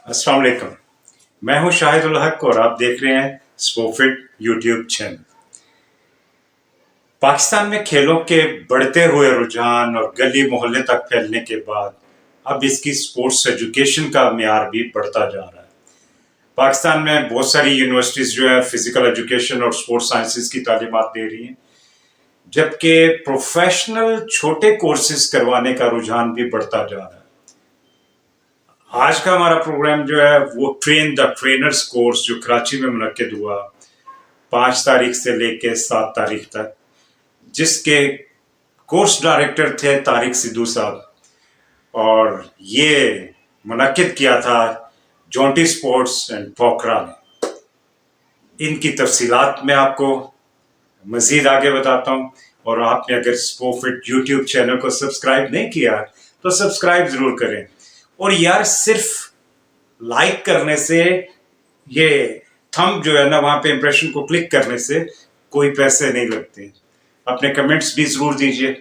अस्सलाम वालेकुम। मैं हूं शाहिद उल हक और आप देख रहे हैं स्पोफिट यूट्यूब चैनल। पाकिस्तान में खेलों के बढ़ते हुए रुझान और गली मोहल्ले तक फैलने के बाद अब इसकी स्पोर्ट्स एजुकेशन का म्यार भी बढ़ता जा रहा है। पाकिस्तान में बहुत सारी यूनिवर्सिटीज जो है फिजिकल एजुकेशन और स्पोर्ट्स साइंसेज की तालीमात दे रही हैं, जबकि प्रोफेशनल छोटे कोर्सेज करवाने का रुझान भी बढ़ता जा रहा है। आज का हमारा प्रोग्राम जो है वो ट्रेन द ट्रेनर्स कोर्स जो कराची में मुनक्किद हुआ 5 तारीख से लेके 7 तारीख तक, जिसके कोर्स डायरेक्टर थे तारिक सिद्धू साहब, और ये मुनक्किद किया था जॉन्टी स्पोर्ट्स एंड पोखरा ने। इनकी तफसीलात मैं आपको मजीद आगे बताता हूँ, और आपने अगर स्पोफिट यूट्यूब चैनल को सब्सक्राइब नहीं किया तो सब्सक्राइब जरूर करें। और यार सिर्फ लाइक करने से, ये थंब जो है ना वहां पे इंप्रेशन को क्लिक करने से कोई पैसे नहीं लगते। अपने कमेंट्स भी जरूर दीजिए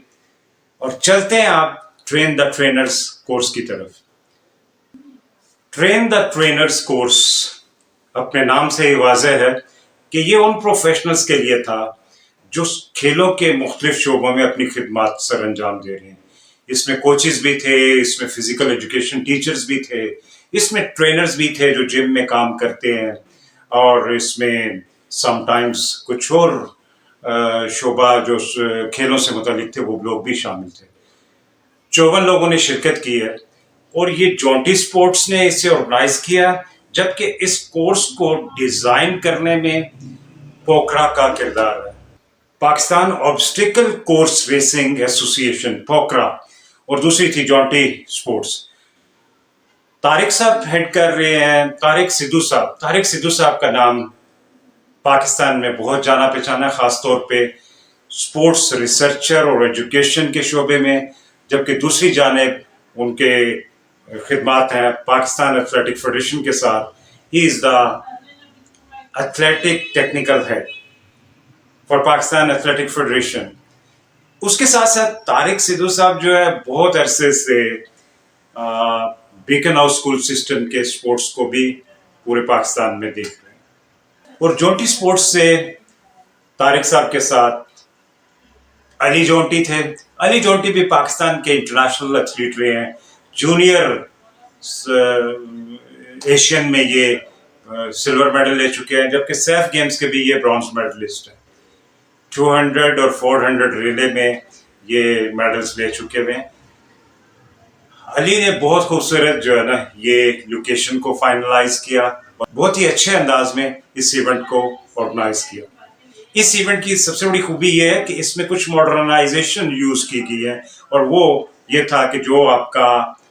और चलते हैं आप ट्रेन द ट्रेनर्स कोर्स की तरफ। ट्रेन द ट्रेनर्स कोर्स अपने नाम से ही वाज़ेह है कि ये उन प्रोफेशनल्स के लिए था जो खेलों के मुख्तलिफ शोबों में अपनी खिदमत सर अंजाम दे रहे हैं। इसमें कोचेस भी थे, इसमें फिजिकल एजुकेशन टीचर्स भी थे, इसमें ट्रेनर्स भी थे जो जिम में काम करते हैं, और इसमें समटाइम्स कुछ और शोबा जो खेलों से मुतालिक थे वो लोग भी शामिल थे। 54 लोगों ने शिरकत की है और ये जॉन्टी स्पोर्ट्स ने इसे ऑर्गेनाइज किया, जबकि इस कोर्स को डिजाइन करने में पोखरा का किरदार है। Pakistan obstacle course racing association Pokhara और दूसरी थी जॉन्टी स्पोर्ट्स। तारिक साहब हेड कर रहे हैं, तारिक सिद्धू साहब का नाम पाकिस्तान में बहुत जाना पहचाना, खासतौर पे स्पोर्ट्स रिसर्चर और एजुकेशन के शोबे में, जबकि दूसरी जानिब उनके खिदमात हैं पाकिस्तान एथलेटिक फेडरेशन के साथ। He is the athletic technical head for Pakistan athletic federation. उसके साथ साथ तारिक सिद्धू साहब जो है बहुत अरसे से बीकन हाउस स्कूल सिस्टम के स्पोर्ट्स को भी पूरे पाकिस्तान में देख रहे हैं। और जॉन्टी स्पोर्ट्स से तारिक साहब के साथ अली जॉन्टी थे। अली जॉन्टी भी पाकिस्तान के इंटरनेशनल एथलीट रहे हैं। जूनियर एशियन में ये सिल्वर मेडल ले चुके हैं, जबकि सैफ गेम्स के भी ये ब्रॉन्ज मेडलिस्ट हैं। 200 और 400 रिले में ये मेडल्स ले चुके हुए हैं। अली ने बहुत खूबसूरत जो है ना ये लोकेशन को फाइनलाइज किया, बहुत ही अच्छे अंदाज में इस इवेंट को ऑर्गेनाइज किया। इस इवेंट की सबसे बड़ी खूबी ये है कि इसमें कुछ मॉडर्नाइजेशन यूज की गई है, और वो ये था कि जो आपका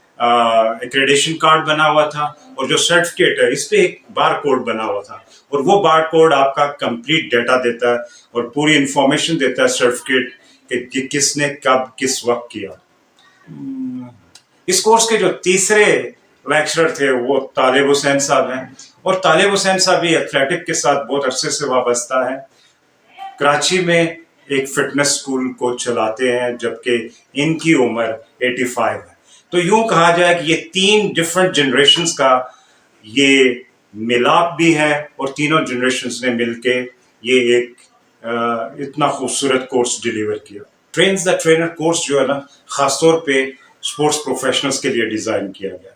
एक्रेडिशन कार्ड बना हुआ था और जो सर्टिफिकेट है इस पे एक बार कोड बना हुआ था, और वो बार कोड आपका कंप्लीट डेटा देता है और पूरी इंफॉर्मेशन देता है सर्टिफिकेट कि किसने कब किस वक्त किया। इस कोर्स के जो तीसरे लेक्चरर थे वो तालिब हुसैन साहब हैं, और तालिब हुसैन साहब भी एथलेटिक के साथ बहुत अरसे से वाबस्ता है। कराची में एक फिटनेस स्कूल को चलाते हैं, जबकि इनकी उम्र 85 है। तो यूं कहा जाए कि ये 3 डिफरेंट जनरेशन्स का ये मिलाप भी है, और तीनों जनरेशन्स ने मिलके ये एक इतना खूबसूरत कोर्स डिलीवर किया। ट्रेन द ट्रेनर कोर्स जो है ना खासतौर पे स्पोर्ट्स प्रोफेशनल्स के लिए डिज़ाइन किया गया,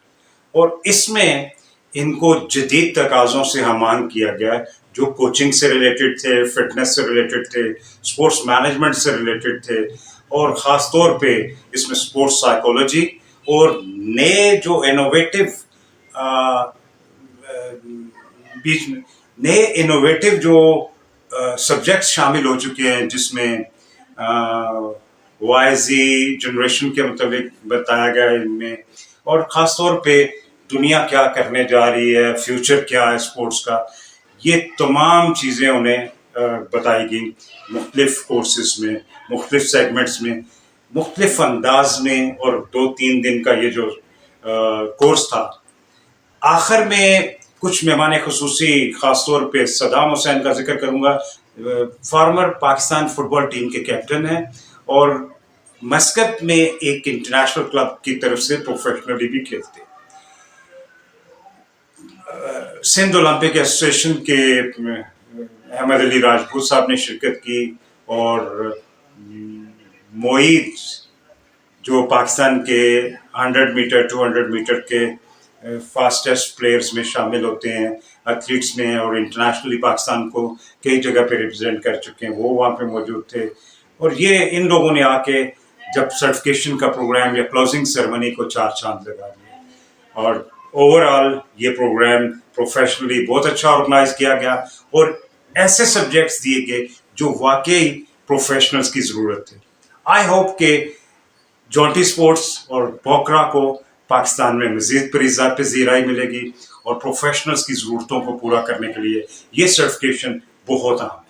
और इसमें इनको जदीद तकाज़ों से हमान किया गया, जो कोचिंग से रिलेटेड थे, फिटनेस से रिलेटेड थे, स्पोर्ट्स मैनेजमेंट से रिलेटेड थे, और ख़ास तौर पे इसमें स्पोर्ट्स साइकोलॉजी और नए जो इनोवेटिव बीच में नए इनोवेटिव जो सब्जेक्ट्स शामिल हो चुके हैं, जिसमें वाईजी जनरेशन के मुताबिक बताया गया इनमें, और ख़ास तौर पे दुनिया क्या करने जा रही है, फ्यूचर क्या है स्पोर्ट्स का, ये तमाम चीज़ें उन्हें बताई गई मुख्तलिफ कोर्सेज में, मुख्तलिफ सेगमेंट्स में, मुख्तलिफ अंदाज में। और 2-3 दिन का ये जो कोर्स था, आखिर में कुछ मेहमान खुसूसी ख़ास तौर पे सदाम हुसैन का जिक्र करूँगा। फॉर्मर पाकिस्तान फुटबॉल टीम के कैप्टन हैं, और मस्कत में एक इंटरनेशनल क्लब की तरफ से प्रोफेशनली भी खेलते हैं। سندھ اولمپک ایسوسیشن کے احمد علی راجپوت صاحب نے شرکت کی، اور معید جو پاکستان کے 100 میٹر 200 میٹر کے فاسٹسٹ پلیئرز میں شامل ہوتے ہیں، ایتھلیٹس میں، اور انٹرنیشنلی پاکستان کو کئی جگہ پہ ریپرزینٹ کر چکے ہیں، وہ وہاں پہ موجود تھے. اور یہ ان لوگوں نے آ کے جب سرٹیفکیشن کا پروگرام یا کلوزنگ سیرمنی کو چار چاند لگا دیا. اور اوور آل یہ پروگرام پروفیشنلی بہت اچھا آرگنائز کیا گیا، اور ایسے سبجیکٹس دیے گئے جو واقعی پروفیشنلز کی ضرورت ہے. آئی ہوپ کہ جونٹی سپورٹس اور بوکرا کو پاکستان میں مزید پذیرائی ملے گی، اور پروفیشنلز کی ضرورتوں کو پورا کرنے کے لیے یہ سرٹیفکیشن بہت اہم ہے.